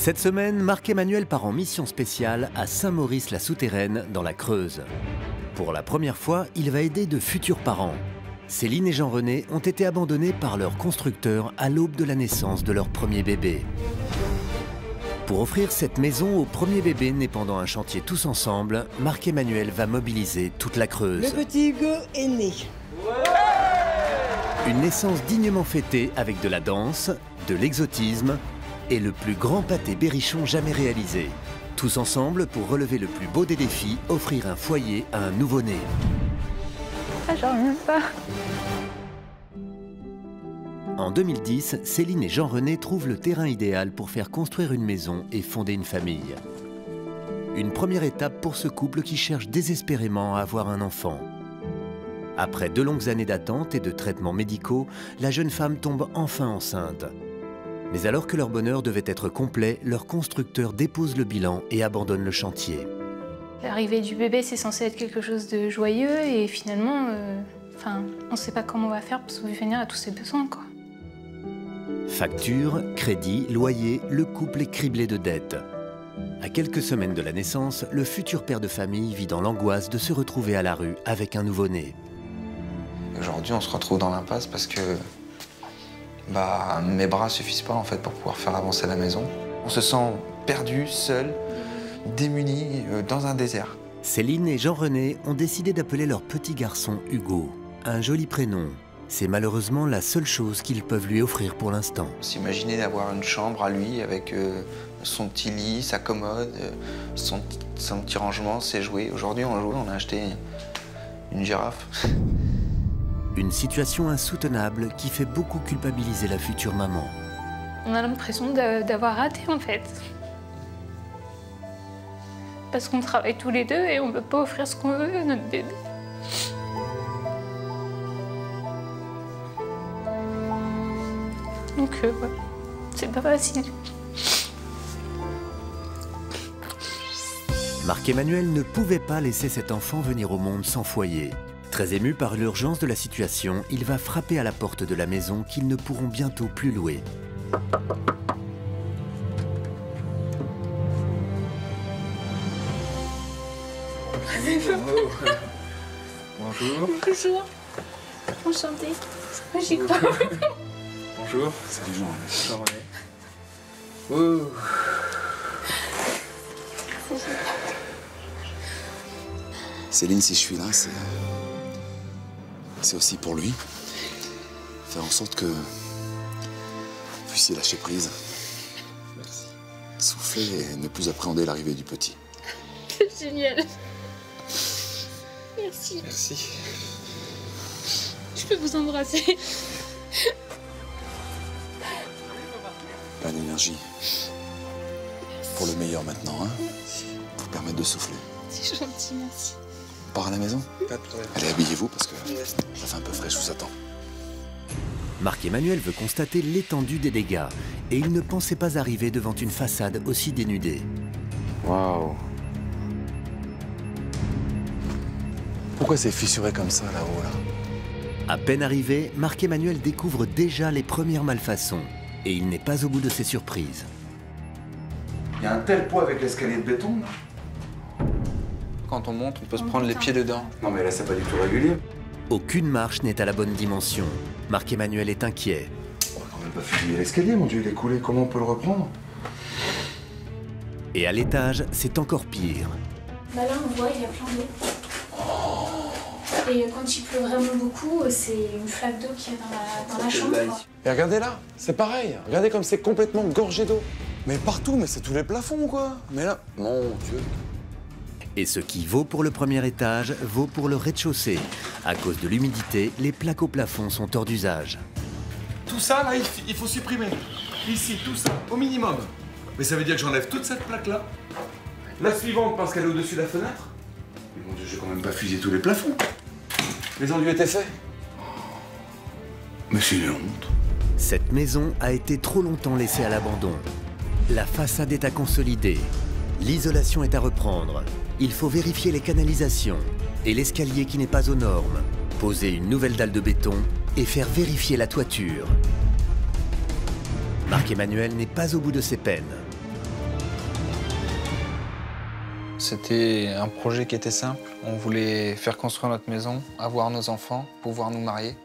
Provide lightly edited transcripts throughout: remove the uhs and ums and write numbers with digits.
Cette semaine, Marc-Emmanuel part en mission spéciale à Saint-Maurice-la-Souterraine, dans la Creuse. Pour la première fois, il va aider de futurs parents. Céline et Jean-René ont été abandonnés par leur constructeur à l'aube de la naissance de leur premier bébé. Pour offrir cette maison au premier bébé né pendant un chantier tous ensemble, Marc-Emmanuel va mobiliser toute la Creuse. Le petit Hugo est né. Une naissance dignement fêtée avec de la danse, de l'exotisme et le plus grand pâté berrichon jamais réalisé. Tous ensemble pour relever le plus beau des défis, offrir un foyer à un nouveau-né. Ah, j'en reviens pas. En 2010, Céline et Jean-René trouvent le terrain idéal pour faire construire une maison et fonder une famille. Une première étape pour ce couple qui cherche désespérément à avoir un enfant. Après 2 longues années d'attente et de traitements médicaux, la jeune femme tombe enfin enceinte. Mais alors que leur bonheur devait être complet, leur constructeur dépose le bilan et abandonne le chantier. L'arrivée du bébé, c'est censé être quelque chose de joyeux et finalement, on ne sait pas comment on va faire pour subvenir à tous ses besoins, quoi. Factures, crédits, loyers, le couple est criblé de dettes. À quelques semaines de la naissance, le futur père de famille vit dans l'angoisse de se retrouver à la rue avec un nouveau-né. Aujourd'hui, on se retrouve dans l'impasse parce que mes bras suffisent pas en fait pour pouvoir faire avancer la maison. On se sent perdu, seul, démuni, dans un désert. Céline et Jean-René ont décidé d'appeler leur petit garçon Hugo. Un joli prénom. C'est malheureusement la seule chose qu'ils peuvent lui offrir pour l'instant. S'imaginer d'avoir une chambre à lui avec son petit lit, sa commode, son petit rangement, ses jouets. Aujourd'hui, on a acheté une girafe. Une situation insoutenable qui fait beaucoup culpabiliser la future maman. On a l'impression d'avoir raté, en fait. Parce qu'on travaille tous les deux et on ne peut pas offrir ce qu'on veut à notre bébé. Donc, ouais, c'est pas facile. Marc-Emmanuel ne pouvait pas laisser cet enfant venir au monde sans foyer. Très ému par l'urgence de la situation, il va frapper à la porte de la maison qu'ils ne pourront bientôt plus louer. Bonjour. Bonjour. Enchantée. J'y crois. Bonjour. Salut Jean-René. Oh. Céline, si je suis là, c'est aussi pour lui. Faire en sorte que vous puissiez lâcher prise. Merci. Souffler et ne plus appréhender l'arrivée du petit. C'est génial. Merci. Merci. Je peux vous embrasser. Plein d'énergie. Pour le meilleur maintenant, hein. Pour permettre de souffler. C'est gentil, merci. On part à la maison? Pas de problème. Allez, habillez-vous parce que ça fait un peu frais, je vous attends. Marc-Emmanuel veut constater l'étendue des dégâts et il ne pensait pas arriver devant une façade aussi dénudée. Waouh. Pourquoi c'est fissuré comme ça là-haut, là? À peine arrivé, Marc-Emmanuel découvre déjà les premières malfaçons. Et il n'est pas au bout de ses surprises. Il y a un tel poids avec l'escalier de béton, là. Quand on monte, on peut se prendre les pieds dedans. Non mais là, c'est pas du tout régulier. Aucune marche n'est à la bonne dimension. Marc-Emmanuel est inquiet. On va quand même pas fusiller l'escalier, mon Dieu, il est coulé. Comment on peut le reprendre? Et à l'étage, c'est encore pire. Bah là, on voit, il y a plein d'eau. Et quand il pleut vraiment beaucoup, c'est une flaque d'eau qu'il y a dans la chambre, quoi. Et regardez là, c'est pareil. Regardez comme c'est complètement gorgé d'eau. Mais partout, mais c'est tous les plafonds, quoi. Mais là, mon Dieu. Et ce qui vaut pour le premier étage, vaut pour le rez-de-chaussée. À cause de l'humidité, les plaques au plafond sont hors d'usage. Tout ça, là, il faut supprimer. Ici, tout ça, au minimum. Mais ça veut dire que j'enlève toute cette plaque-là. La suivante, parce qu'elle est au-dessus de la fenêtre. Mais mon Dieu, je vais quand même pas fusiller tous les plafonds. Les enduits étaient faits. Mais c'est une honte. Cette maison a été trop longtemps laissée à l'abandon. La façade est à consolider. L'isolation est à reprendre. Il faut vérifier les canalisations et l'escalier qui n'est pas aux normes. Poser une nouvelle dalle de béton et faire vérifier la toiture. Marc-Emmanuel n'est pas au bout de ses peines. C'était un projet qui était simple. On voulait faire construire notre maison, avoir nos enfants, pouvoir nous marier.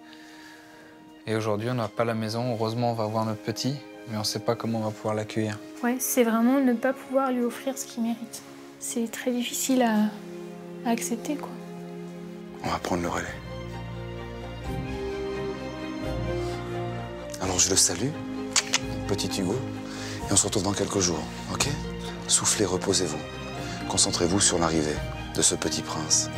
Et aujourd'hui, on n'a pas la maison. Heureusement, on va avoir notre petit, mais on ne sait pas comment on va pouvoir l'accueillir. Ouais, c'est vraiment ne pas pouvoir lui offrir ce qu'il mérite. C'est très difficile à accepter, quoi. On va prendre le relais. Alors je le salue, petit Hugo, et on se retrouve dans quelques jours, ok? Soufflez, reposez-vous. Concentrez-vous sur l'arrivée de ce petit prince.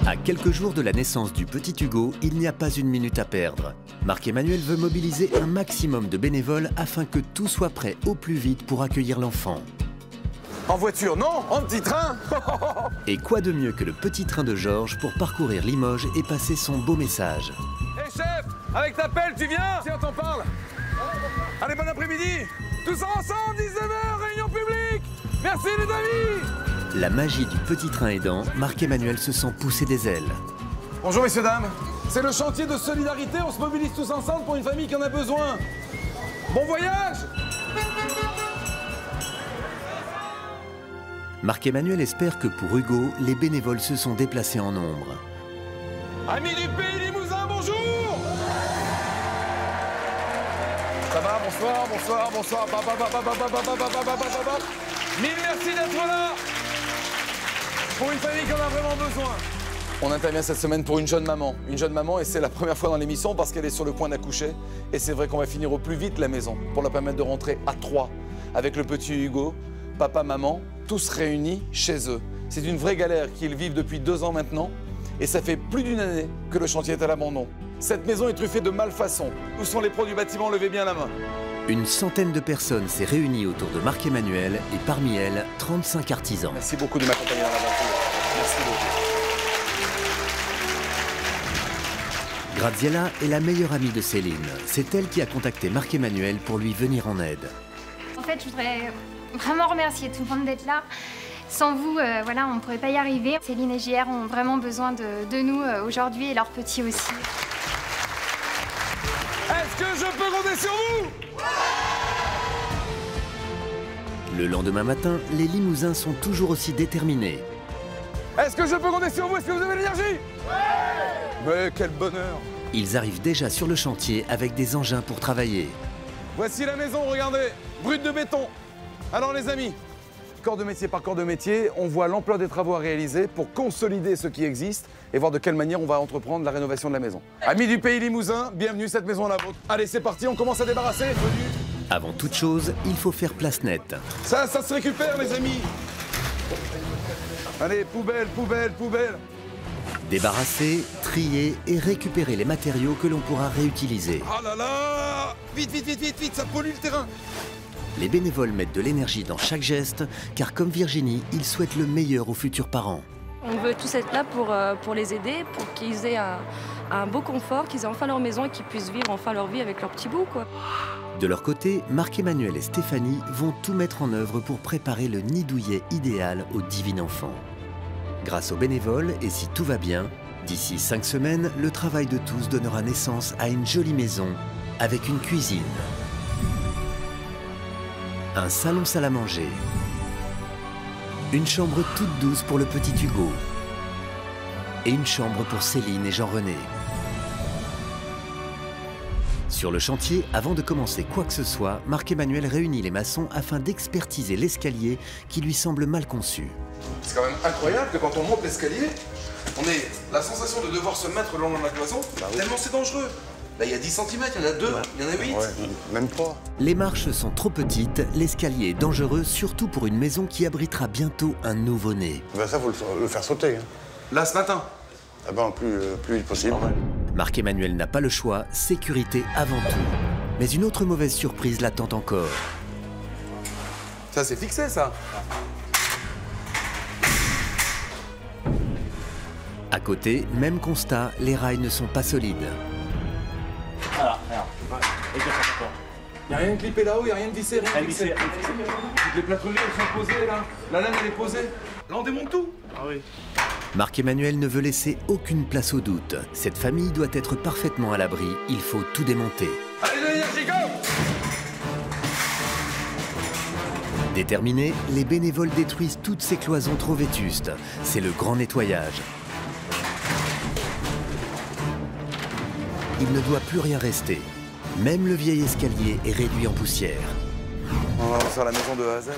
À quelques jours de la naissance du petit Hugo, il n'y a pas une minute à perdre. Marc-Emmanuel veut mobiliser un maximum de bénévoles afin que tout soit prêt au plus vite pour accueillir l'enfant. En voiture, non, en petit train. Et quoi de mieux que le petit train de Georges pour parcourir Limoges et passer son beau message. Hé chef, avec ta pelle, tu viens? Tiens, t'en parles. Allez, bon après-midi. Tous ensemble, 19h, réunion publique. Merci les amis. La magie du petit train aidant, Marc-Emmanuel se sent pousser des ailes. Bonjour messieurs, dames. C'est le chantier de solidarité, on se mobilise tous ensemble pour une famille qui en a besoin. Bon voyage. Marc-Emmanuel espère que pour Hugo, les bénévoles se sont déplacés en nombre. Amis du pays Limousin, bonjour. Ça va, bonsoir, bonsoir, bonsoir. Mille merci d'être là. Pour une famille qui en a vraiment besoin. On intervient cette semaine pour une jeune maman, et c'est la première fois dans l'émission parce qu'elle est sur le point d'accoucher. Et c'est vrai qu'on va finir au plus vite la maison pour la permettre de rentrer à 3 avec le petit Hugo, papa, maman, tous réunis chez eux. C'est une vraie galère qu'ils vivent depuis 2 ans maintenant et ça fait plus d'1 année que le chantier est à l'abandon. Cette maison est truffée de malfaçons. Où sont les pros du bâtiment? Levez bien la main. Une centaine de personnes s'est réunie autour de Marc-Emmanuel et parmi elles, 35 artisans. Merci beaucoup de m'accompagner dans l'aventure. Merci beaucoup. Graziella est la meilleure amie de Céline. C'est elle qui a contacté Marc-Emmanuel pour lui venir en aide. En fait, je voudrais vraiment remercier tout le monde d'être là. Sans vous, voilà, on ne pourrait pas y arriver. Céline et JR ont vraiment besoin de nous aujourd'hui et leurs petits aussi. Est-ce que je peux compter sur vous? Le lendemain matin, les Limousins sont toujours aussi déterminés. Est-ce que je peux compter sur vous? Est-ce que vous avez l'énergie? Mais quel bonheur! Ils arrivent déjà sur le chantier avec des engins pour travailler. Voici la maison, regardez, brute de béton. Alors les amis, corps de métier par corps de métier, on voit l'ampleur des travaux à réaliser pour consolider ce qui existe et voir de quelle manière on va entreprendre la rénovation de la maison. Amis du pays Limousin, bienvenue, cette maison est la vôtre. Allez, c'est parti, on commence à débarrasser. Avant toute chose, il faut faire place nette. Ça se récupère les amis. Allez, poubelle, poubelle, poubelle. Débarrasser, trier et récupérer les matériaux que l'on pourra réutiliser. Oh là là! Vite, vite, vite, vite, vite, ça pollue le terrain. Les bénévoles mettent de l'énergie dans chaque geste, car comme Virginie, ils souhaitent le meilleur aux futurs parents. On veut tous être là pour les aider, pour qu'ils aient un beau confort, qu'ils aient enfin leur maison et qu'ils puissent vivre enfin leur vie avec leur petit bout, quoi. De leur côté, Marc-Emmanuel et Stéphanie vont tout mettre en œuvre pour préparer le nid douillet idéal au divin enfant. Grâce aux bénévoles, et si tout va bien, d'ici 5 semaines, le travail de tous donnera naissance à une jolie maison avec une cuisine, un salon salle à manger, une chambre toute douce pour le petit Hugo et une chambre pour Céline et Jean-René. Sur le chantier, avant de commencer quoi que ce soit, Marc-Emmanuel réunit les maçons afin d'expertiser l'escalier qui lui semble mal conçu. C'est quand même incroyable que quand on monte l'escalier, on ait la sensation de devoir se mettre le long de la cloison, tellement c'est dangereux. Là, il y a 10 cm, il y en a 2, il y en a 8. Ouais, même pas. Les marches sont trop petites, l'escalier est dangereux, surtout pour une maison qui abritera bientôt un nouveau-né. Ben ça, faut le faire sauter. Hein. Là, ce matin? Ah ben, plus vite possible. Marc-Emmanuel n'a pas le choix, sécurité avant tout. Mais une autre mauvaise surprise l'attend encore. Ça, c'est fixé, ça. À côté, même constat, les rails ne sont pas solides. Voilà, regarde. Il n'y a rien de clippé là-haut, il n'y a rien de vissé, rien de vissé. Les plâtreries, elles sont posées, là. La laine, elle est posée. Là, on démonte tout. Ah oui. Marc-Emmanuel ne veut laisser aucune place au doute. Cette famille doit être parfaitement à l'abri. Il faut tout démonter. Allez, l'énergie, go! Déterminés, les bénévoles détruisent toutes ces cloisons trop vétustes. C'est le grand nettoyage. Il ne doit plus rien rester. Même le vieil escalier est réduit en poussière. On va faire la maison de A à Z. Là.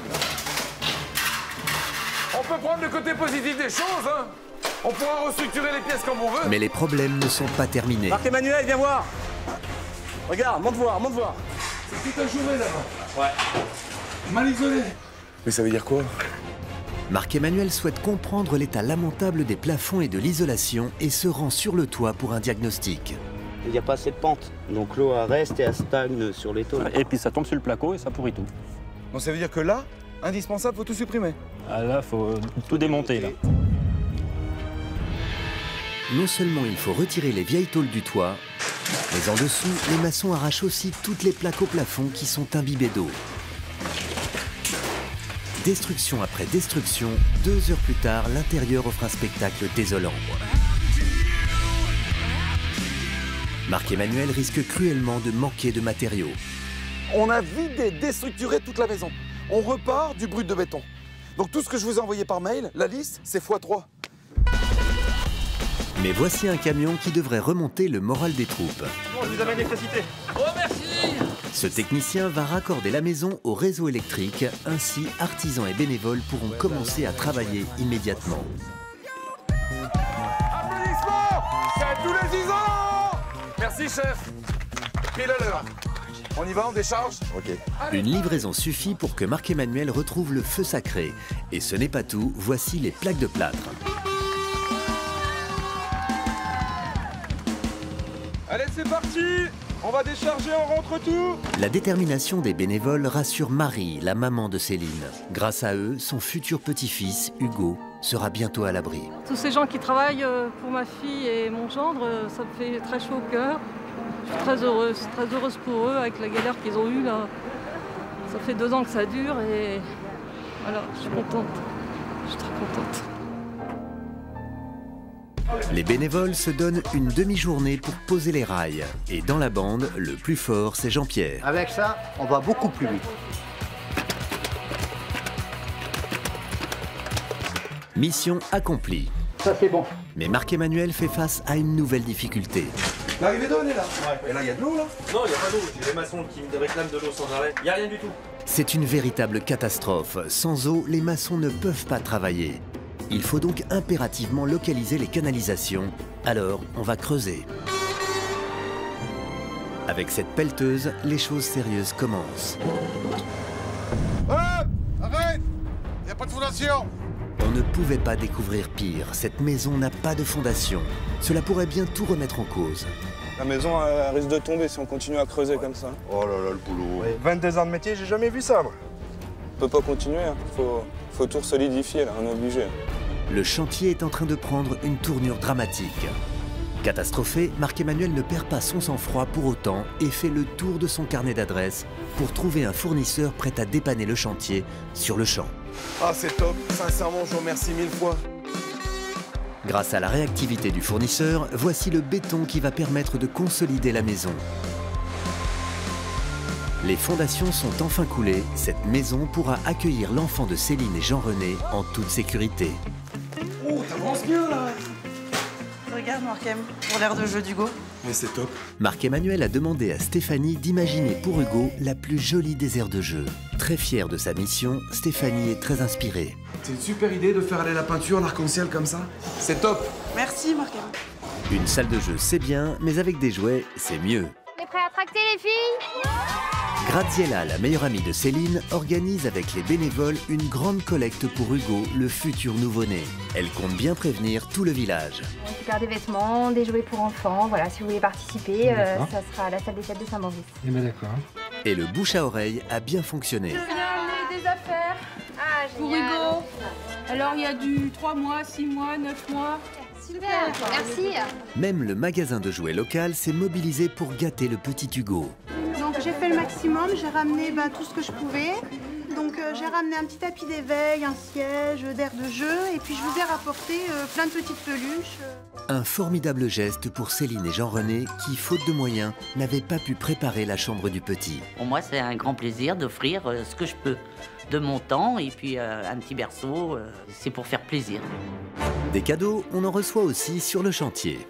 On peut prendre le côté positif des choses, hein. On pourra restructurer les pièces comme on veut. Mais les problèmes ne sont pas terminés. Marc-Emmanuel, viens voir. Regarde, monte voir, monte voir. C'est toute la journée là-bas. Ouais. Mal isolé. Mais ça veut dire quoi? Marc-Emmanuel souhaite comprendre l'état lamentable des plafonds et de l'isolation et se rend sur le toit pour un diagnostic. Il n'y a pas assez de pente, donc l'eau reste et elle stagne sur les tôles. Et puis ça tombe sur le placo et ça pourrit tout. Donc ça veut dire que là, indispensable, faut tout supprimer. Ah là, faut tout démonter là. Non seulement il faut retirer les vieilles tôles du toit, mais en dessous, les maçons arrachent aussi toutes les plaques au plafond qui sont imbibées d'eau. Destruction après destruction, 2 heures plus tard, l'intérieur offre un spectacle désolant. Marc-Emmanuel risque cruellement de manquer de matériaux. On a vidé, déstructuré toute la maison. On repart du brut de béton. Donc tout ce que je vous ai envoyé par mail, la liste, c'est x3. Mais voici un camion qui devrait remonter le moral des troupes. Bon, je vous amène l'électricité. Oh, merci. Ce technicien va raccorder la maison au réseau électrique, ainsi artisans et bénévoles pourront commencer à travailler immédiatement. Applaudissements! C'est tous les isolants! Merci chef. Pile à l'heure. On y va, on décharge? Ok. Une livraison suffit pour que Marc-Emmanuel retrouve le feu sacré. Et ce n'est pas tout, voici les plaques de plâtre. Allez, c'est parti! On va décharger, on rentre tout! La détermination des bénévoles rassure Marie, la maman de Céline. Grâce à eux, son futur petit-fils, Hugo, sera bientôt à l'abri. Tous ces gens qui travaillent pour ma fille et mon gendre, ça me fait très chaud au cœur. Je suis très heureuse pour eux avec la galère qu'ils ont eue là. Ça fait 2 ans que ça dure et voilà, je suis contente. Je suis très contente. Les bénévoles se donnent une demi-journée pour poser les rails. Et dans la bande, le plus fort, c'est Jean-Pierre. Avec ça, on va beaucoup plus vite. Mission accomplie. Ça, c'est bon. Mais Marc-Emmanuel fait face à une nouvelle difficulté. L'arrivée d'eau, elle est là. Ouais. Et là, il y a de l'eau, là? Non, il n'y a pas d'eau. J'ai les maçons qui me réclament de l'eau sans arrêt. Il n'y a rien du tout. C'est une véritable catastrophe. Sans eau, les maçons ne peuvent pas travailler. Il faut donc impérativement localiser les canalisations. Alors, on va creuser. Avec cette pelleteuse, les choses sérieuses commencent. Arrête! Il n'y a pas de fondation! On ne pouvait pas découvrir pire. Cette maison n'a pas de fondation. Cela pourrait bien tout remettre en cause. La maison elle risque de tomber si on continue à creuser comme ça. Oh là là, le boulot. 22 ans de métier, j'ai jamais vu ça, moi. On peut pas continuer, hein. Faut tout solidifier, là, on est obligé. Le chantier est en train de prendre une tournure dramatique. Catastrophé, Marc-Emmanuel ne perd pas son sang-froid pour autant et fait le tour de son carnet d'adresses pour trouver un fournisseur prêt à dépanner le chantier sur le champ. Ah, c'est top. Sincèrement, je vous remercie 1000 fois. Grâce à la réactivité du fournisseur, voici le béton qui va permettre de consolider la maison. Les fondations sont enfin coulées. Cette maison pourra accueillir l'enfant de Céline et Jean-René en toute sécurité. Oh, t'avances bien, là! Regarde, Marc-Em, pour l'air de jeu d'Hugo. Mais c'est top. Marc-Emmanuel a demandé à Stéphanie d'imaginer pour Hugo la plus jolie des aires de jeu. Très fière de sa mission, Stéphanie est très inspirée. C'est une super idée de faire aller la peinture en arc-en-ciel comme ça. C'est top. Merci, Marc-Em. Une salle de jeu, c'est bien, mais avec des jouets, c'est mieux. On est prêts à tracter, les filles? Graziella, la meilleure amie de Céline, organise avec les bénévoles une grande collecte pour Hugo, le futur nouveau-né. Elle compte bien prévenir tout le village. On récupère des vêtements, des jouets pour enfants. Voilà, si vous voulez participer, ça sera à la salle des fêtes de Saint-Maurice. Eh ben d'accord. Et le bouche à oreille a bien fonctionné. Je viens amener des affaires pour génial. Hugo. Alors il y a du 3 mois, 6 mois, 9 mois. Super, merci. Même le magasin de jouets local s'est mobilisé pour gâter le petit Hugo. Donc j'ai fait le maximum, j'ai ramené tout ce que je pouvais. Donc j'ai ramené un petit tapis d'éveil, un siège, d'air de jeu, et puis je vous ai rapporté plein de petites peluches. Un formidable geste pour Céline et Jean-René qui, faute de moyens, n'avaient pas pu préparer la chambre du petit. Pour moi, c'est un grand plaisir d'offrir ce que je peux de mon temps et puis un petit berceau, c'est pour faire plaisir. Des cadeaux, on en reçoit aussi sur le chantier.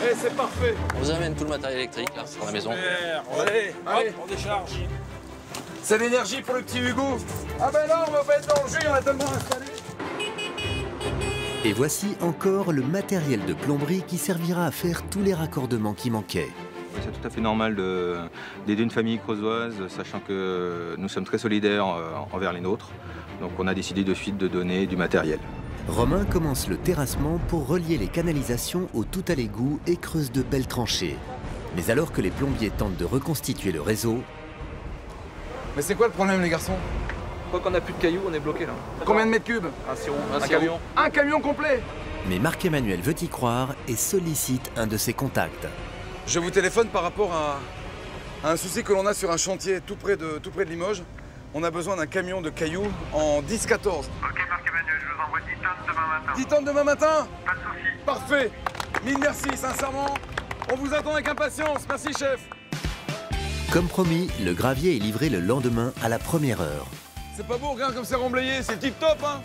Eh, c'est parfait. On vous amène tout le matériel électrique là, dans la maison. Allez, allez, on décharge. C'est l'énergie pour le petit Hugo. Ah ben là, on va pas être dans le jus, on a tellement installé. Et voici encore le matériel de plomberie qui servira à faire tous les raccordements qui manquaient. C'est tout à fait normal d'aider une famille creusoise, sachant que nous sommes très solidaires envers les nôtres. Donc on a décidé de suite de donner du matériel. Romain commence le terrassement pour relier les canalisations au tout à l'égout et creuse de belles tranchées. Mais alors que les plombiers tentent de reconstituer le réseau... Mais c'est quoi le problème, les garçons? Quoi qu'on n'a plus de cailloux, on est bloqué là. Combien de mètres cubes? Un camion. Un camion complet. Mais Marc-Emmanuel veut y croire et sollicite un de ses contacts. Je vous téléphone par rapport à un souci que l'on a sur un chantier tout près de Limoges. On a besoin d'un camion de cailloux en 10-14. Ok, Marc-Emmanuel, je vous envoie 10 tonnes demain matin. 10 tonnes demain matin? Pas de soucis. Parfait. Mille merci, sincèrement. On vous attend avec impatience. Merci, chef. Comme promis, le gravier est livré le lendemain à la première heure. C'est pas beau, regarde comme c'est remblayé. C'est tip top, hein.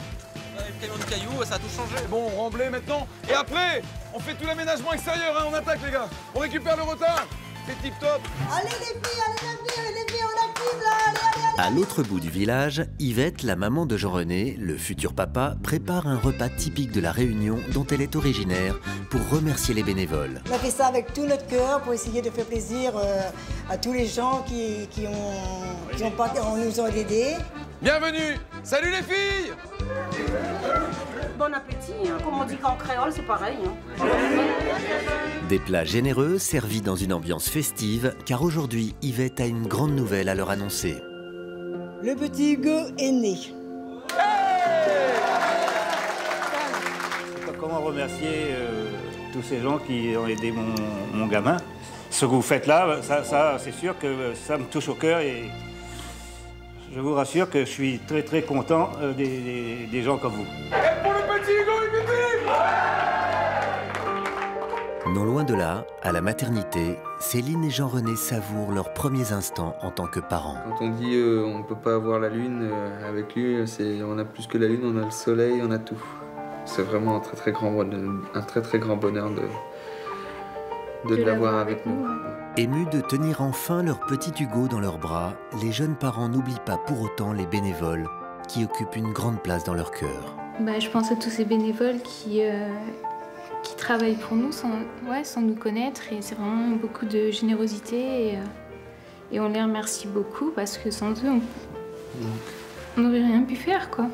Le camion de cailloux, ça a tout changé. Bon, on remblaye maintenant. Et après, on fait tout l'aménagement extérieur, hein. On attaque, les gars. On récupère le retard. C'est tip top. Allez les filles, on active là, allez. À l'autre bout du village, Yvette, la maman de Jean-René, le futur papa, prépare un repas typique de la Réunion dont elle est originaire pour remercier les bénévoles. On a fait ça avec tout notre cœur pour essayer de faire plaisir à tous les gens qui nous ont aidés. Bienvenue. Salut les filles. Bon appétit, hein. Comme on dit qu'en créole, c'est pareil. Hein. Des plats généreux servis dans une ambiance festive, car aujourd'hui, Yvette a une grande nouvelle à leur annoncer. Le petit Hugo est né. Je sais pas comment remercier tous ces gens qui ont aidé mon gamin. Ce que vous faites là, ça c'est sûr que ça me touche au cœur et je vous rassure que je suis très très content des gens comme vous. Et pour le petit Hugo, Non loin de là, à la maternité, Céline et Jean-René savourent leurs premiers instants en tant que parents. Quand on dit on ne peut pas avoir la lune, avec lui, on a plus que la lune, on a le soleil, on a tout. C'est vraiment un très très grand bonheur de l'avoir avec nous. Émus de tenir enfin leur petit Hugo dans leurs bras, les jeunes parents n'oublient pas pour autant les bénévoles qui occupent une grande place dans leur cœur. Je pense à tous ces bénévoles qui travaillent pour nous sans nous connaître, et c'est vraiment beaucoup de générosité et on les remercie beaucoup parce que sans eux on n'aurait rien pu faire, quoi.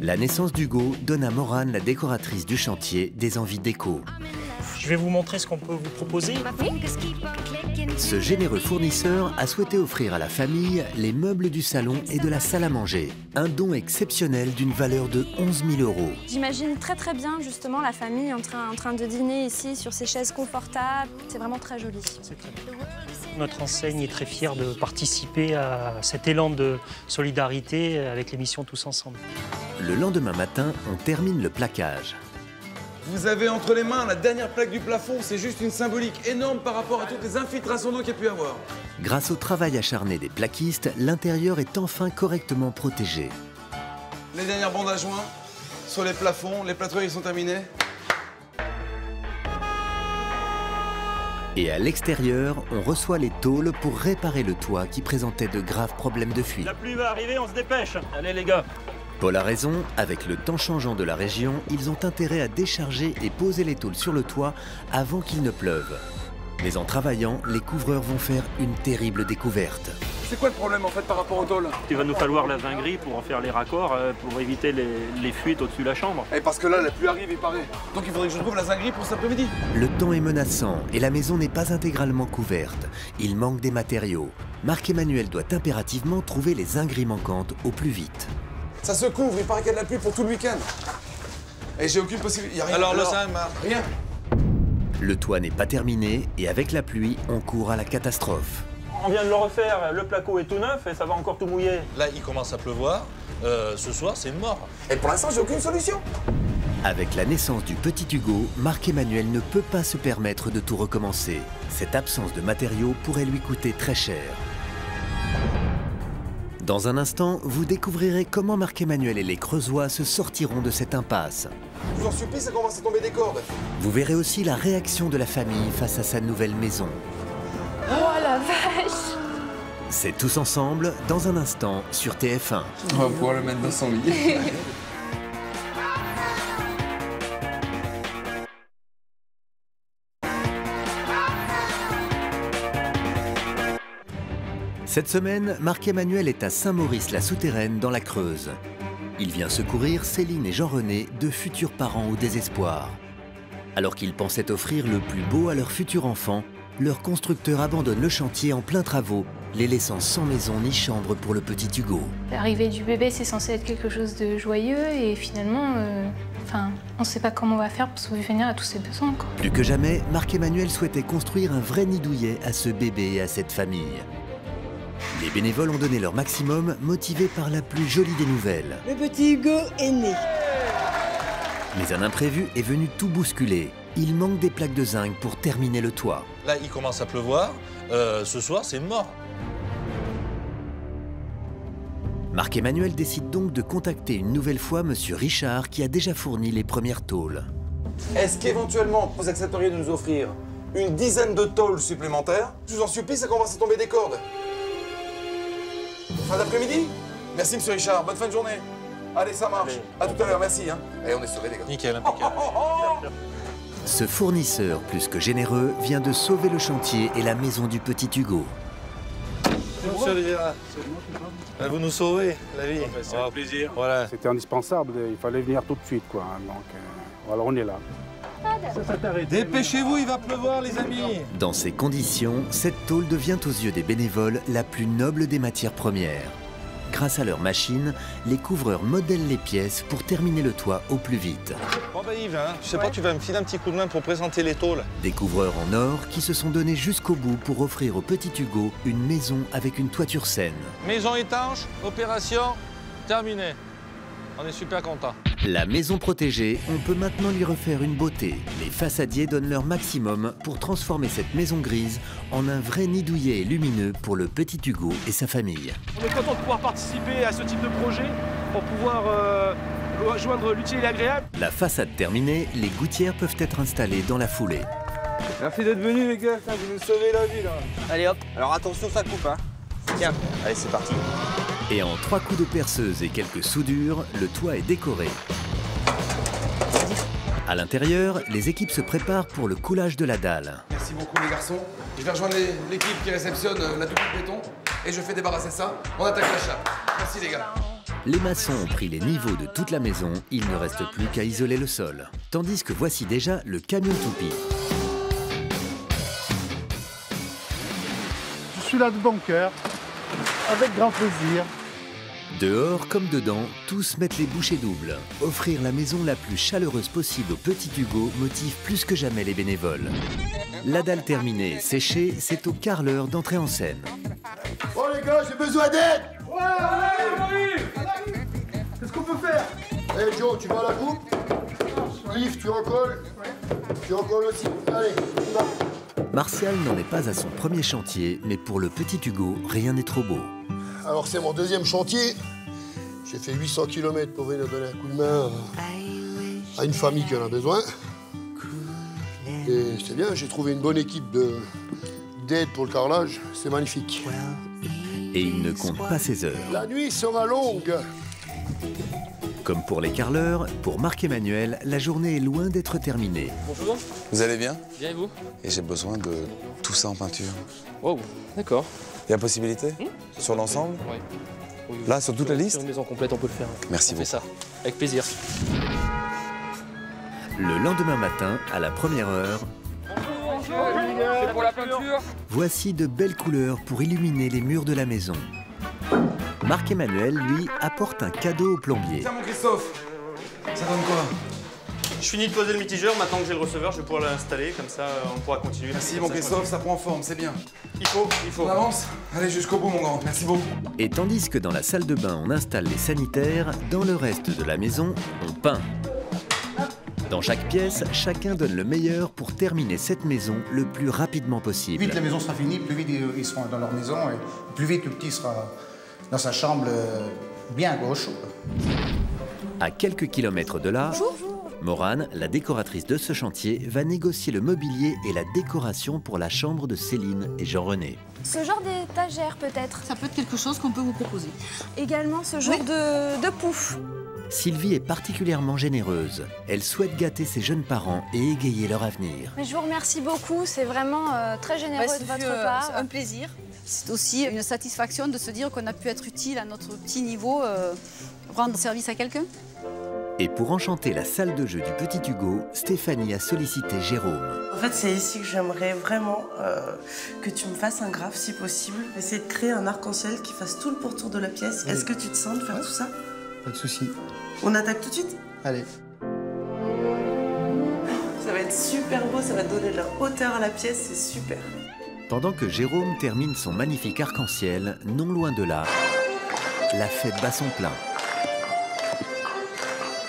La naissance d'Hugo donne à Morane, la décoratrice du chantier, des envies déco. Je vais vous montrer ce qu'on peut vous proposer. Ce généreux fournisseur a souhaité offrir à la famille les meubles du salon et de la salle à manger. Un don exceptionnel d'une valeur de 11 000 €. J'imagine très très bien justement la famille en train de dîner ici sur ces chaises confortables. C'est vraiment très joli. C'est très bien. Notre enseigne est très fière de participer à cet élan de solidarité avec l'émission Tous Ensemble. Le lendemain matin, on termine le plaquage. Vous avez entre les mains la dernière plaque du plafond, c'est juste une symbolique énorme par rapport à toutes les infiltrations d'eau qu'il y a pu y avoir. Grâce au travail acharné des plaquistes, l'intérieur est enfin correctement protégé. Les dernières bandes à joints sur les plafonds, les plâtreries sont terminées. Et à l'extérieur, on reçoit les tôles pour réparer le toit qui présentait de graves problèmes de fuite. La pluie va arriver, on se dépêche. Allez les gars. Paul a raison, avec le temps changeant de la région, ils ont intérêt à décharger et poser les tôles sur le toit avant qu'il ne pleuve. Mais en travaillant, les couvreurs vont faire une terrible découverte. C'est quoi le problème en fait par rapport aux tôles? Il va nous falloir la zinguerie pour en faire les raccords, pour éviter les fuites au-dessus de la chambre. Et parce que là, la pluie arrive, il paraît. Donc il faudrait que je trouve la zinguerie pour cet après-midi. Le temps est menaçant et la maison n'est pas intégralement couverte. Il manque des matériaux. Marc-Emmanuel doit impérativement trouver les zingueries manquantes au plus vite. Ça se couvre, il paraît qu'il y a de la pluie pour tout le week-end. Et j'ai aucune possibilité. Alors le zinc, rien. Le toit n'est pas terminé et avec la pluie, on court à la catastrophe. On vient de le refaire, le placo est tout neuf et ça va encore tout mouiller. Là, il commence à pleuvoir. Ce soir, c'est mort. Et pour l'instant, j'ai aucune solution. Avec la naissance du petit Hugo, Marc-Emmanuel ne peut pas se permettre de tout recommencer. Cette absence de matériaux pourrait lui coûter très cher. Dans un instant, vous découvrirez comment Marc-Emmanuel et les Creusois se sortiront de cette impasse. Je vous en supplie, c'est qu'on va se tomber des cordes. Vous verrez aussi la réaction de la famille face à sa nouvelle maison. Oh la vache! C'est Tous ensemble, dans un instant, sur TF1. On va pouvoir le mettre dans son lit. Cette semaine, Marc-Emmanuel est à Saint-Maurice-la-Souterraine, dans la Creuse. Il vient secourir Céline et Jean-René, deux futurs parents au désespoir. Alors qu'ils pensaient offrir le plus beau à leur futur enfant, leur constructeur abandonne le chantier en plein travaux, les laissant sans maison ni chambre pour le petit Hugo. L'arrivée du bébé, c'est censé être quelque chose de joyeux et finalement, on ne sait pas comment on va faire pour subvenir à tous ses besoins, quoi. Plus que jamais, Marc-Emmanuel souhaitait construire un vrai nid douillet à ce bébé et à cette famille. Les bénévoles ont donné leur maximum, motivés par la plus jolie des nouvelles. Le petit Hugo est né. Mais un imprévu est venu tout bousculer. Il manque des plaques de zinc pour terminer le toit. Là, il commence à pleuvoir. Ce soir, c'est mort. Marc-Emmanuel décide donc de contacter une nouvelle fois Monsieur Richard qui a déjà fourni les premières tôles. Est-ce qu'éventuellement, vous accepteriez de nous offrir une dizaine de tôles supplémentaires? Je vous en supplie, c'est qu'on va se tomber des cordes. Fin d'après-midi? Merci, Monsieur Richard. Bonne fin de journée. Allez, ça marche. À tout à l'heure, merci. Et on est sauvés, les gars. Nickel, impeccable. Ce fournisseur, plus que généreux, vient de sauver le chantier et la maison du petit Hugo. Monsieur Oliveira, vous nous sauvez la vie. C'est un plaisir. Voilà. C'était indispensable, il fallait venir tout de suite, quoi. Donc, voilà, on est là. Dépêchez-vous, il va pleuvoir, les amis. Dans ces conditions, cette tôle devient aux yeux des bénévoles la plus noble des matières premières. Grâce à leurs machines, les couvreurs modèlent les pièces pour terminer le toit au plus vite. Bon bah Yves, tu sais pas, tu vas me filer un petit coup de main pour présenter les tôles. Des couvreurs en or qui se sont donnés jusqu'au bout pour offrir au petit Hugo une maison avec une toiture saine. Maison étanche, opération terminée. On est super contents. La maison protégée, on peut maintenant lui refaire une beauté. Les façadiers donnent leur maximum pour transformer cette maison grise en un vrai nid douillet lumineux pour le petit Hugo et sa famille. On est content de pouvoir participer à ce type de projet pour pouvoir joindre l'utile et l'agréable. La façade terminée, les gouttières peuvent être installées dans la foulée. Merci d'être venus, les gars. Vous nous sauvez la vie, là. Allez hop. Alors attention, ça coupe, hein. Tiens. Allez, c'est parti. Et en 3 coups de perceuse et quelques soudures, le toit est décoré. À l'intérieur, les équipes se préparent pour le coulage de la dalle. Merci beaucoup les garçons. Je vais rejoindre l'équipe qui réceptionne la double de béton et je fais débarrasser ça. On attaque la chape. Merci les gars. Les maçons ont pris les niveaux de toute la maison, il ne reste plus qu'à isoler le sol. Tandis que voici déjà le camion toupie. Je suis là de bon cœur, avec grand plaisir. Dehors comme dedans, tous mettent les bouchées doubles. Offrir la maison la plus chaleureuse possible au petit Hugo motive plus que jamais les bénévoles. La dalle terminée, séchée, c'est au carreleur d'entrer en scène. Bon les gars, j'ai besoin d'aide. Ouais, qu'est-ce qu'on peut faire? Hey Joe, tu vas à la coupe? Yves, tu recolles? Tu recolles aussi. Allez, on va. Martial n'en est pas à son premier chantier, mais pour le petit Hugo, rien n'est trop beau. Alors c'est mon deuxième chantier. J'ai fait 800 km pour venir donner un coup de main à une famille qui en a besoin. Et c'est bien, j'ai trouvé une bonne équipe d'aide pour le carrelage. C'est magnifique. Et il ne compte pas ses heures. La nuit sera longue. Comme pour les carreleurs, pour Marc-Emmanuel, la journée est loin d'être terminée. Bonjour. Vous allez bien? Bien et vous? Et j'ai besoin de tout ça en peinture. Wow, d'accord. Il y a possibilité? Sur l'ensemble? Oui. Oui. Là, sur toute la liste? Sur une maison complète, on peut le faire. Merci beaucoup. On fait ça, avec plaisir. Le lendemain matin, à la première heure, C'est pour la peinture. voici de belles couleurs pour illuminer les murs de la maison. Marc-Emmanuel, lui, apporte un cadeau au plombier. Tiens mon Christophe, ça donne quoi? Je finis de poser le mitigeur, maintenant que j'ai le receveur, je vais pouvoir l'installer, comme ça on pourra continuer. Merci mon Christophe, ça prend forme, c'est bien. Il faut. On avance. Allez jusqu'au bout mon grand, merci beaucoup. Et tandis que dans la salle de bain on installe les sanitaires, dans le reste de la maison, on peint. Dans chaque pièce, chacun donne le meilleur pour terminer cette maison le plus rapidement possible. Plus vite la maison sera finie, plus vite ils seront dans leur maison et plus vite le petit sera dans sa chambre bien à gauche. À quelques kilomètres de là, Morane, la décoratrice de ce chantier, va négocier le mobilier et la décoration pour la chambre de Céline et Jean-René. Ce genre d'étagère peut-être. Ça peut être quelque chose qu'on peut vous proposer. Également ce genre de pouf. Sylvie est particulièrement généreuse. Elle souhaite gâter ses jeunes parents et égayer leur avenir. Mais je vous remercie beaucoup, c'est vraiment très généreux de votre part. C'est un plaisir. C'est aussi une satisfaction de se dire qu'on a pu être utile à notre petit niveau, rendre service à quelqu'un. Et pour enchanter la salle de jeu du petit Hugo, Stéphanie a sollicité Jérôme. En fait, c'est ici que j'aimerais vraiment que tu me fasses un graphe si possible. Essayer de créer un arc-en-ciel qui fasse tout le pourtour de la pièce. Est-ce que tu te sens de faire tout ça? Pas de soucis. On attaque tout de suite? Allez. Ça va être super beau, ça va donner de la hauteur à la pièce, c'est super. Pendant que Jérôme termine son magnifique arc-en-ciel, non loin de là, la fête bat son plein.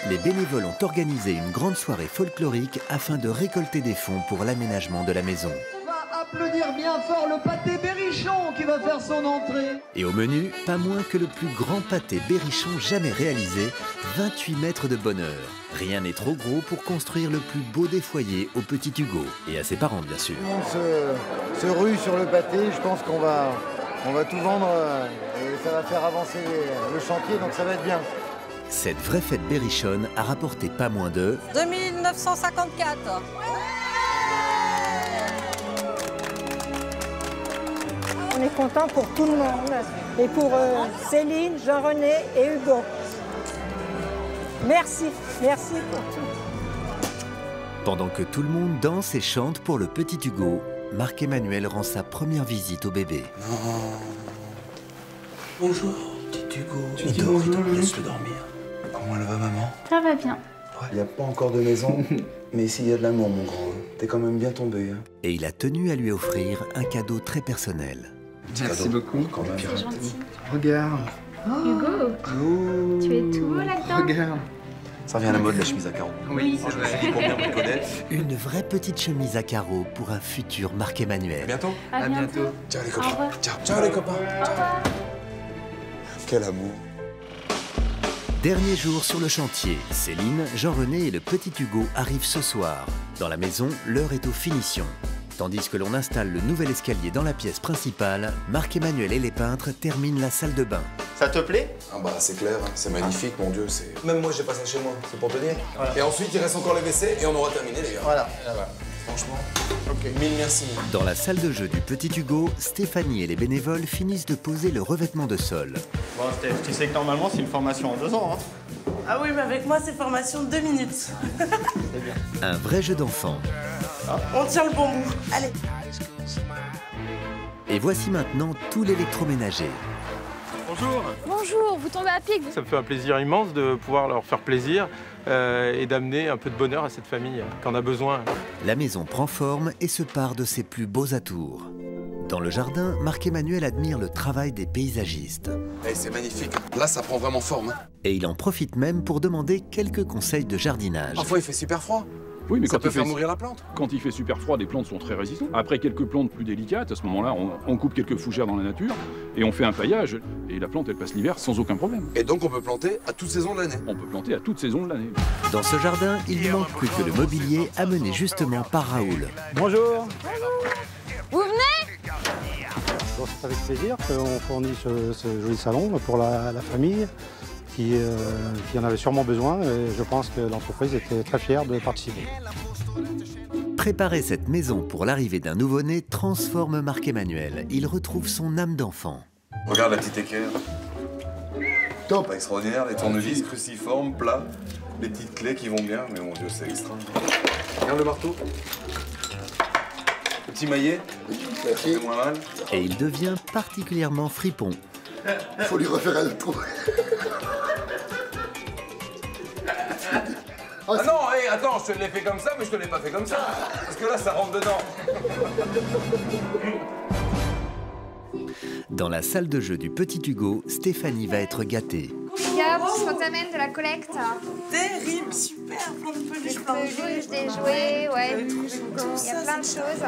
Les bénévoles ont organisé une grande soirée folklorique afin de récolter des fonds pour l'aménagement de la maison. On va applaudir bien fort le pâté Berrichon qui va faire son entrée. Et au menu, pas moins que le plus grand pâté Berrichon jamais réalisé, 28 mètres de bonheur. Rien n'est trop gros pour construire le plus beau des foyers au petit Hugo. Et à ses parents, bien sûr. Tout le monde se rue sur le pâté, je pense qu'on va tout vendre et ça va faire avancer le chantier, donc ça va être bien. Cette vraie fête berrichonne a rapporté pas moins de 2954. On est content pour tout le monde et pour Céline, Jean-René et Hugo. Merci, merci pour tout. Pendant que tout le monde danse et chante pour le petit Hugo, Marc-Emmanuel rend sa première visite au bébé. Bonjour, petit Hugo. Il dort, laisse-le dormir. Comment elle va, maman? Ça va bien. Il n'y a pas encore de maison, mais ici il y a de l'amour, mon grand. T'es quand même bien tombé. Hein. Et il a tenu à lui offrir un cadeau très personnel. Merci beaucoup. C'est gentil. Regarde. Hugo, tu es tout beau là-dedans. Regarde. Ça revient à la mode, la chemise à carreaux. Oui, c'est vrai. Pour bien me connaître. Une vraie petite chemise à carreaux pour un futur Marc-Emmanuel. À bientôt. À bientôt. Ciao les Au copains. revoir. Ciao les copains. Au revoir. Quel amour. Dernier jour sur le chantier, Céline, Jean-René et le petit Hugo arrivent ce soir. Dans la maison, l'heure est aux finitions. Tandis que l'on installe le nouvel escalier dans la pièce principale, Marc-Emmanuel et les peintres terminent la salle de bain. Ça te plaît? Ah bah c'est clair, hein. C'est magnifique, mon Dieu. Même moi j'ai pas ça chez moi, c'est pour te dire. Voilà. Et ensuite il reste encore les WC et on aura terminé les gars. Voilà. Franchement, mille merci. Dans la salle de jeu du petit Hugo, Stéphanie et les bénévoles finissent de poser le revêtement de sol. Bon, Steph, tu sais que normalement c'est une formation en 2 ans. Hein. Ah oui, mais avec moi, c'est formation 2 minutes. Un vrai jeu d'enfant. On tient le bon bout. Allez. Et voici maintenant tout l'électroménager. Bonjour. Bonjour, vous tombez à pic. Ça me fait un plaisir immense de pouvoir leur faire plaisir et d'amener un peu de bonheur à cette famille qui en a besoin. La maison prend forme et se pare de ses plus beaux atours. Dans le jardin, Marc-Emmanuel admire le travail des paysagistes. Hey, c'est magnifique. Là, ça prend vraiment forme. Et il en profite même pour demander quelques conseils de jardinage. Parfois, il fait super froid. Oui, mais ça peut faire mourir la plante. Quand il fait super froid, les plantes sont très résistantes. Après quelques plantes plus délicates, à ce moment-là, on coupe quelques fougères dans la nature et on fait un paillage. Et la plante, elle passe l'hiver sans aucun problème. Et donc, on peut planter à toute saison de l'année. On peut planter à toute saison de l'année. Dans ce jardin, il ne manque plus que le mobilier amené justement par Raoul. Bonjour. Vous venez? Bon, c'est avec plaisir qu'on fournit ce joli salon pour la famille qui en avait sûrement besoin. Et je pense que l'entreprise était très fière de participer. Préparer cette maison pour l'arrivée d'un nouveau-né transforme Marc-Emmanuel. Il retrouve son âme d'enfant. Regarde la petite équerre. Top. Extraordinaire, les tournevis cruciformes, plats, les petites clés qui vont bien, mais mon Dieu, c'est extra. Regarde le marteau. Le petit maillet. Merci. Moins mal. Et il devient particulièrement fripon. Faut lui refaire un trou. Ah non, hé, attends, je te l'ai fait comme ça, mais je te l'ai pas fait comme ça. Parce que là, ça rentre dedans. Dans la salle de jeu du petit Hugo, Stéphanie va être gâtée. Regarde, on t'amène de la collecte. Terrible, super, plein de peluches, des jouets, ouais. Il y a plein de choses.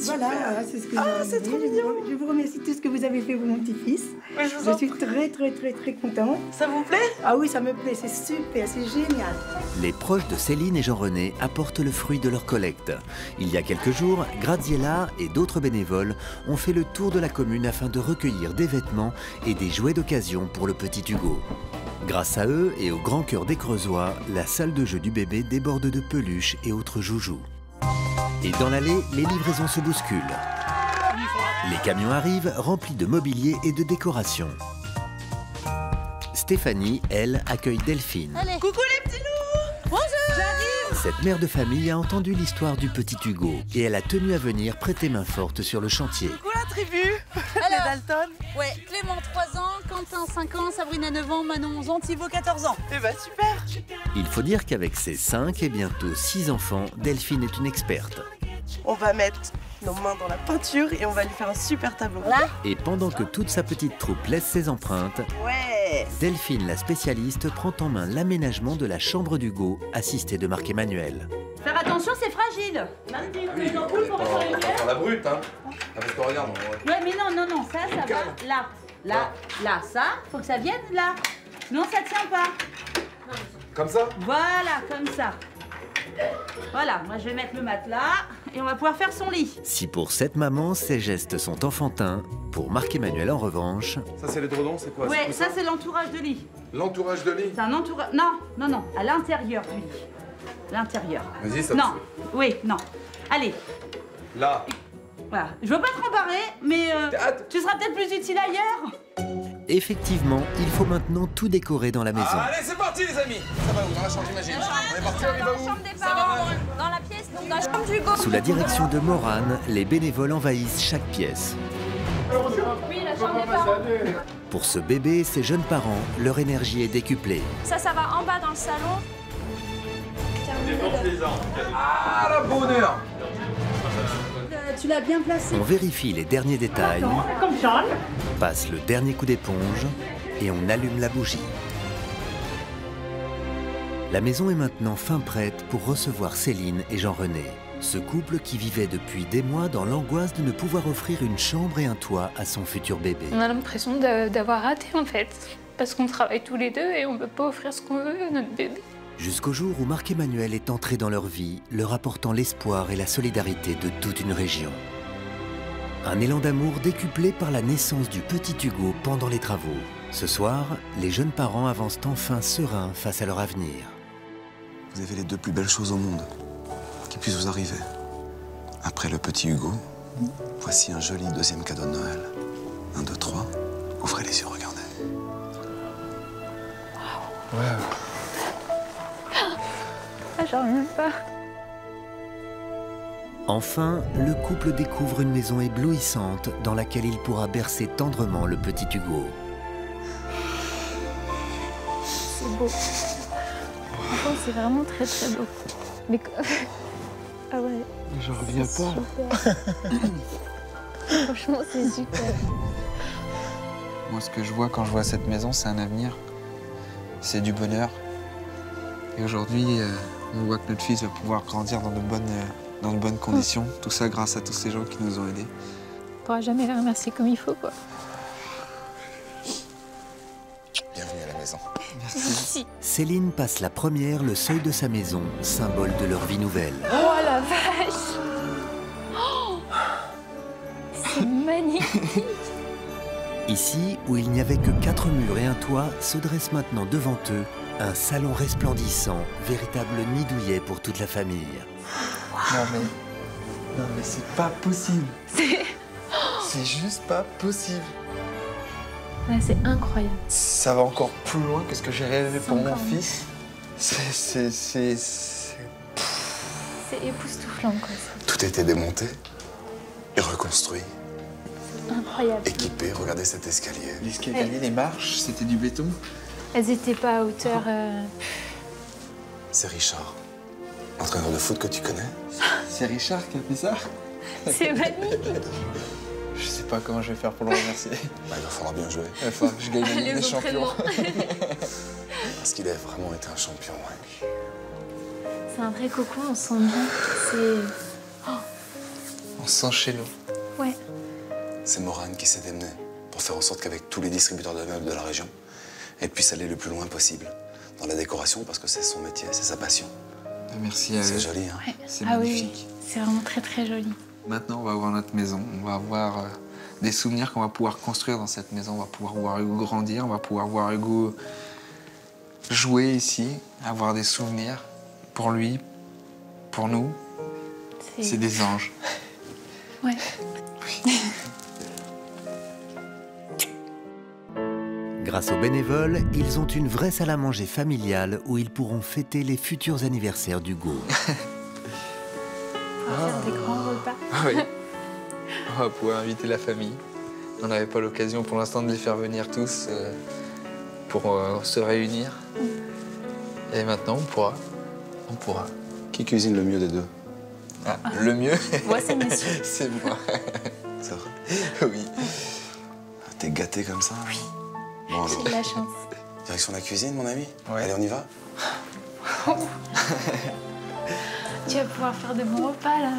Voilà, c'est ce que c'est trop mignon. Je vous remercie de tout ce que vous avez fait pour mon petit-fils. Je suis très contente. Ça vous plaît? Ah oui, ça me plaît, c'est super, c'est génial. Les proches de Céline et Jean-René apportent le fruit de leur collecte. Il y a quelques jours, Graziella et d'autres bénévoles ont fait le tour de la commune afin de recueillir des vêtements et des jouets d'occasion pour le petit Hugo. Grâce à eux et au grand cœur des Creusois, la salle de jeu du bébé déborde de peluches et autres joujoux. Et dans l'allée, les livraisons se bousculent. Les camions arrivent remplis de mobilier et de décorations. Stéphanie, elle, accueille Delphine. Allez. Coucou les petits loups! Bonjour! J'arrive! Cette mère de famille a entendu l'histoire du petit Hugo et elle a tenu à venir prêter main forte sur le chantier. Coucou la tribu! Alors, Dalton? Ouais, Clément 3 ans, Quentin 5 ans, Sabrina 9 ans, Manon 11 ans, Thibaut 14 ans. Eh ben super! Il faut dire qu'avec ses 5 et bientôt 6 enfants, Delphine est une experte. On va mettre nos mains dans la peinture et on va lui faire un super tableau. Là? Et pendant que toute sa petite troupe laisse ses empreintes, ouais. Delphine, la spécialiste, prend en main l'aménagement de la chambre d'Hugo, assistée de Marc-Emmanuel. Faire attention, c'est fragile. Oui, on la brute, hein. Ah, parce que regarde. Ouais, mais non, ça va là, ça, faut que ça vienne là. Non, ça tient pas. Comme ça? Voilà, comme ça. Voilà, moi je vais mettre le matelas et on va pouvoir faire son lit. Si pour cette maman, ces gestes sont enfantins, pour Marc-Emmanuel en revanche... Ça c'est l'édredon, c'est quoi? Ouais, ça c'est l'entourage de lit. L'entourage de lit? C'est un entourage... Non, à l'intérieur du lit. L'intérieur. Vas-y, ça Non, oui, non. Allez. Là. Voilà, je veux pas te rembarrer, mais tu seras peut-être plus utile ailleurs. Effectivement, il faut maintenant tout décorer dans la maison. Allez, c'est parti les amis. Ça va où? Dans la chambre, j'imagine. On est parti, on y va où? Dans la chambre des parents, dans la pièce, donc dans la chambre d'Hugo. Sous la direction de Morane, les bénévoles envahissent chaque pièce. Oui, la chambre des parents. Pour ce bébé et ses jeunes parents, leur énergie est décuplée. Ça va en bas dans le salon. Ah, la bonheur! Tu l'as bien placé. On vérifie les derniers détails, Comme Charles. passe le dernier coup d'éponge et on allume la bougie. La maison est maintenant fin prête pour recevoir Céline et Jean-René. Ce couple qui vivait depuis des mois dans l'angoisse de ne pouvoir offrir une chambre et un toit à son futur bébé. On a l'impression d'avoir raté en fait, parce qu'on travaille tous les deux et on ne peut pas offrir ce qu'on veut à notre bébé. Jusqu'au jour où Marc-Emmanuel est entré dans leur vie, leur apportant l'espoir et la solidarité de toute une région. Un élan d'amour décuplé par la naissance du petit Hugo pendant les travaux. Ce soir, les jeunes parents avancent enfin sereins face à leur avenir. Vous avez les deux plus belles choses au monde qui puissent vous arriver. Après le petit Hugo, voici un joli deuxième cadeau de Noël. 1, 2, 3, ouvrez les yeux, regardez. Ouais. Ah, j'en reviens pas. Enfin, le couple découvre une maison éblouissante dans laquelle il pourra bercer tendrement le petit Hugo. C'est beau. Franchement, c'est vraiment très très beau. Mais... Ah ouais. J'en reviens pas. Franchement, c'est super. Moi, ce que je vois quand je vois cette maison, c'est un avenir. C'est du bonheur. Et aujourd'hui, on voit que notre fils va pouvoir grandir dans de bonnes conditions. Tout ça grâce à tous ces gens qui nous ont aidés. On pourra jamais les remercier comme il faut, quoi. Bienvenue à la maison. Merci. Céline passe la première le seuil de sa maison, symbole de leur vie nouvelle. Oh la vache! Oh, c'est magnifique! Ici, où il n'y avait que 4 murs et un toit, se dresse maintenant devant eux un salon resplendissant, véritable nid douillet pour toute la famille. Wow. Non mais c'est pas possible. C'est juste pas possible. Ouais, c'est incroyable. Ça va encore plus loin que ce que j'ai rêvé pour mon fils. C'est époustouflant, quoi. Tout a été démonté et reconstruit. Incroyable. Équipé, regardez cet escalier. L'escalier, les marches, c'était du béton. Elles étaient pas à hauteur. C'est Richard. Entraîneur de foot que tu connais? C'est Richard qui a fait ça? C'est magnifique. Je sais pas comment je vais faire pour le remercier. Bah, il va falloir bien jouer. Il va falloir que je gagne la Ligue des Champions. Parce qu'il a vraiment été un champion, ouais. C'est un vrai cocon, on sent bien. C'est... On sent chez nous. Ouais. C'est Morane qui s'est démenée pour faire en sorte qu'avec tous les distributeurs de meubles de la région, elle puisse aller le plus loin possible dans la décoration parce que c'est son métier, c'est sa passion. Merci à eux. C'est joli, hein? Ouais. C'est Oui, magnifique. c'est vraiment très très joli. Maintenant, on va avoir notre maison. On va avoir des souvenirs qu'on va pouvoir construire dans cette maison. On va pouvoir voir Hugo grandir. On va pouvoir voir Hugo jouer ici, avoir des souvenirs pour lui, pour nous. C'est des anges. Ouais. Grâce aux bénévoles, ils ont une vraie salle à manger familiale où ils pourront fêter les futurs anniversaires d'Hugo. On va faire des grands repas. Oui. On va pouvoir inviter la famille. On n'avait pas l'occasion pour l'instant de les faire venir tous pour se réunir. Et maintenant, on pourra. Qui cuisine le mieux des deux? Ah, le mieux? Moi, c'est monsieur. C'est moi. C'est vrai? Oui. T'es gâté comme ça? Oui. Bon, j'ai de la chance. Direction la cuisine, mon ami? Ouais. Allez, on y va? Tu vas pouvoir faire de bons repas, là.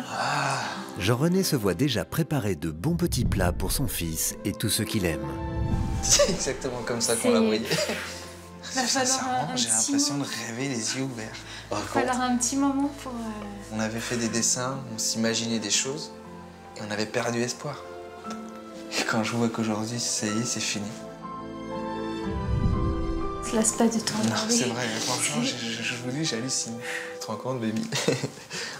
Jean-René se voit déjà préparer de bons petits plats pour son fils et tous ceux qu'il aime. C'est exactement comme ça qu'on l'a voyé. Va falloir J'ai l'impression de rêver les yeux ouverts. Il va falloir un petit moment pour... On avait fait des dessins, on s'imaginait des choses et on avait perdu espoir. Et quand je vois qu'aujourd'hui, ça y est, c'est fini. Se lasse pas de temps. Non, c'est vrai, franchement, je vous dis, j'hallucine. Tu te rends compte, baby?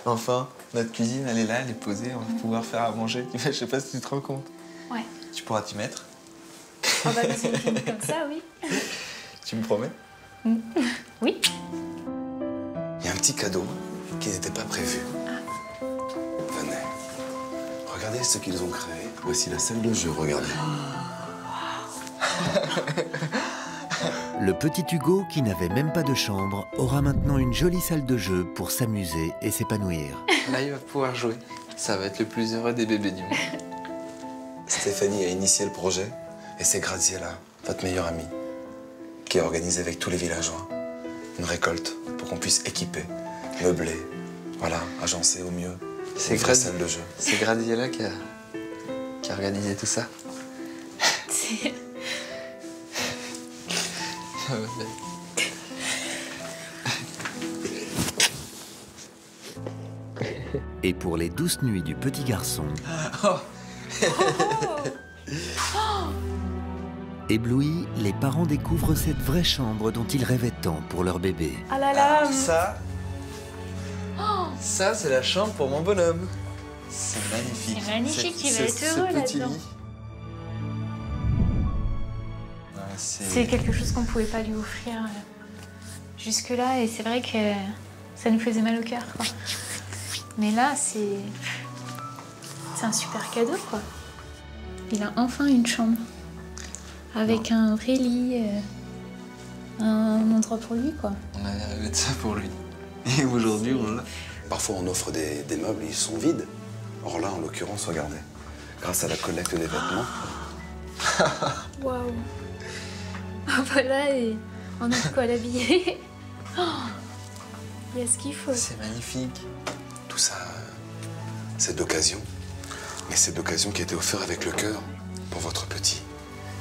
Enfin, notre cuisine, elle est là, elle est posée, on va pouvoir faire à manger. Je sais pas si tu te rends compte. Ouais. Tu pourras t'y mettre? On va dans une cuisine comme ça, oui. Tu me promets? Oui. Il y a un petit cadeau qui n'était pas prévu. Venez. Regardez ce qu'ils ont créé. Voici la salle de jeu, regardez. Le petit Hugo, qui n'avait même pas de chambre, aura maintenant une jolie salle de jeu pour s'amuser et s'épanouir. Là, il va pouvoir jouer. Ça va être le plus heureux des bébés du monde. Stéphanie a initié le projet et c'est Graziella, votre meilleure amie, qui a organisé avec tous les villageois une récolte pour qu'on puisse équiper, meubler, voilà, agencer au mieux une vraie salle de jeu. C'est Graziella qui a organisé tout ça. Et pour les douces nuits du petit garçon, éblouis, les parents découvrent cette vraie chambre dont ils rêvaient tant pour leur bébé. Ah là là. Alors ça c'est la chambre pour mon bonhomme. C'est magnifique. C'est magnifique, il va être heureux là-dedans. C'est quelque chose qu'on ne pouvait pas lui offrir jusque-là, et c'est vrai que ça nous faisait mal au cœur, quoi. Mais là, c'est un super cadeau, quoi. Il a enfin une chambre, avec un vrai lit, un endroit pour lui, quoi. On avait rêvé de ça pour lui. Et aujourd'hui, on l'a. Parfois, on offre des meubles, ils sont vides. Or là, en l'occurrence, regardez, grâce à la collecte des vêtements. Waouh. Ah voilà, et on a de quoi l'habiller. Il y a ce qu'il faut. C'est magnifique. Tout ça, c'est d'occasion. Mais c'est d'occasion qui a été offert avec le cœur pour votre petit.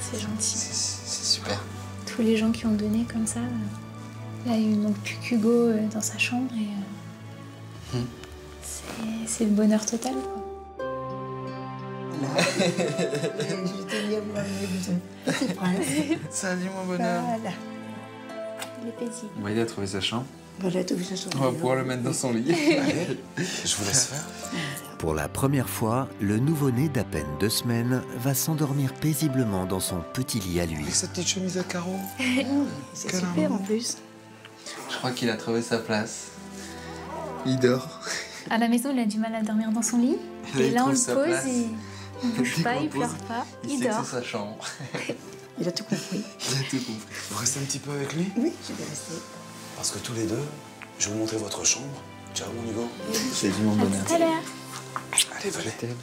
C'est gentil. C'est super. Tous les gens qui ont donné comme ça. Là, il ne manque plus qu'Hugo dans sa chambre et c'est le bonheur total, quoi. Salut mon bonhomme. Voilà. Il est paisible. Bon, il a trouvé sa chambre. Voilà, tout ça sur On va pouvoir le mettre dans son lit. Allez, je vous laisse faire. Pour la première fois, le nouveau-né d'à peine 2 semaines va s'endormir paisiblement dans son petit lit à lui. Avec sa petite chemise à carreaux. C'est super en plus. Je crois qu'il a trouvé sa place. Il dort. À la maison, il a du mal à dormir dans son lit. Et là, on le pose et il ne bouge pas, il pleure pas, il dort. C'est sa chambre. Il a tout compris. Il a tout compris. Vous restez un petit peu avec lui? Oui, je vais rester. Parce que tous les deux, je vais vous montrer votre chambre Ciao, mon Hugo. C'est du mon bonheur. À tout à l'heure. Allez, venez. Je t'aime.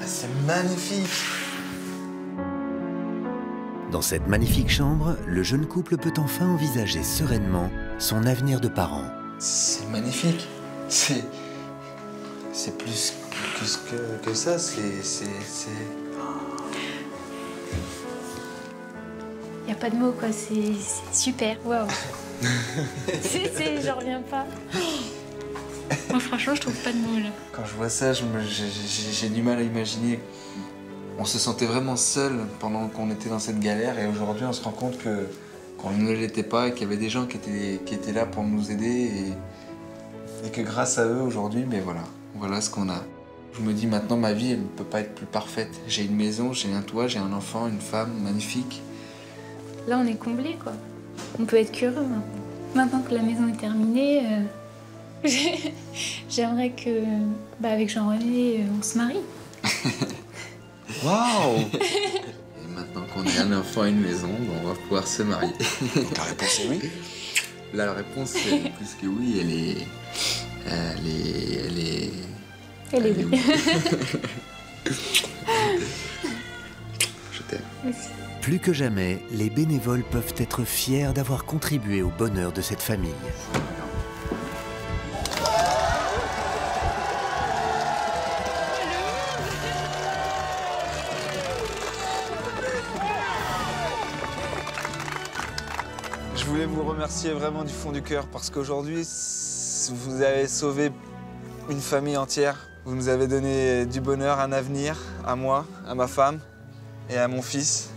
C'est magnifique. Dans cette magnifique chambre, le jeune couple peut enfin envisager sereinement son avenir de parents. C'est magnifique. C'est plus que ça. Y a pas de mots quoi, c'est super, waouh. J'en reviens pas. Moi franchement je trouve pas de mots là. Quand je vois ça, j'ai du mal à imaginer. On se sentait vraiment seul pendant qu'on était dans cette galère et aujourd'hui on se rend compte qu'on ne l'était pas et qu'il y avait des gens qui étaient là pour nous aider et que grâce à eux aujourd'hui, ben voilà ce qu'on a. Je me dis maintenant ma vie elle ne peut pas être plus parfaite. J'ai une maison, j'ai un toit, j'ai un enfant, une femme magnifique. Là on est comblés quoi. On peut être qu'heureux maintenant que la maison est terminée. J'aimerais que, avec Jean-René, on se marie. Waouh! Et maintenant qu'on a un enfant et une maison, on va pouvoir se marier. La réponse est oui? La réponse est plus que oui, elle est oui. Je t'aime. Merci. Plus que jamais, les bénévoles peuvent être fiers d'avoir contribué au bonheur de cette famille. Je voulais vous remercier vraiment du fond du cœur parce qu'aujourd'hui, vous avez sauvé une famille entière. Vous nous avez donné du bonheur, un avenir, à moi, à ma femme et à mon fils,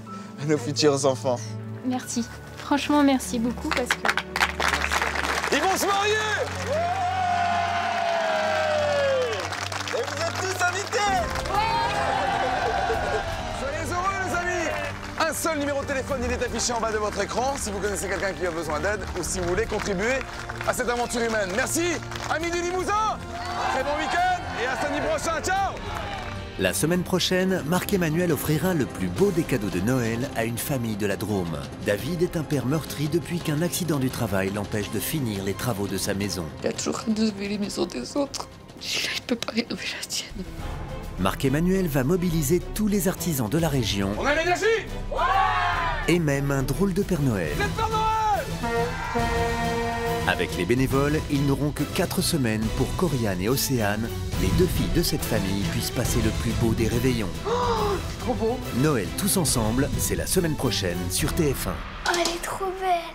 à nos futurs enfants. Merci. Franchement, merci beaucoup parce que... Ils vont se marier! Et vous êtes tous invités! Soyez heureux, les amis! Un seul numéro de téléphone, il est affiché en bas de votre écran si vous connaissez quelqu'un qui a besoin d'aide ou si vous voulez contribuer à cette aventure humaine. Merci, amis du Limousin! Très bon week-end et à samedi prochain, ciao! La semaine prochaine, Marc-Emmanuel offrira le plus beau des cadeaux de Noël à une famille de la Drôme. David est un père meurtri depuis qu'un accident du travail l'empêche de finir les travaux de sa maison. Il y a toujours rénover les maisons des autres. Il ne peut pas rénover la tienne. Marc-Emmanuel va mobiliser tous les artisans de la région. On a l'énergie! Et même un drôle de Père Noël. C'est Père Noël! Avec les bénévoles, ils n'auront que 4 semaines pour qu'Oriane et Océane, les 2 filles de cette famille, puissent passer le plus beau des réveillons. Oh, trop beau! Noël tous ensemble, c'est la semaine prochaine sur TF1. Oh, elle est trop belle!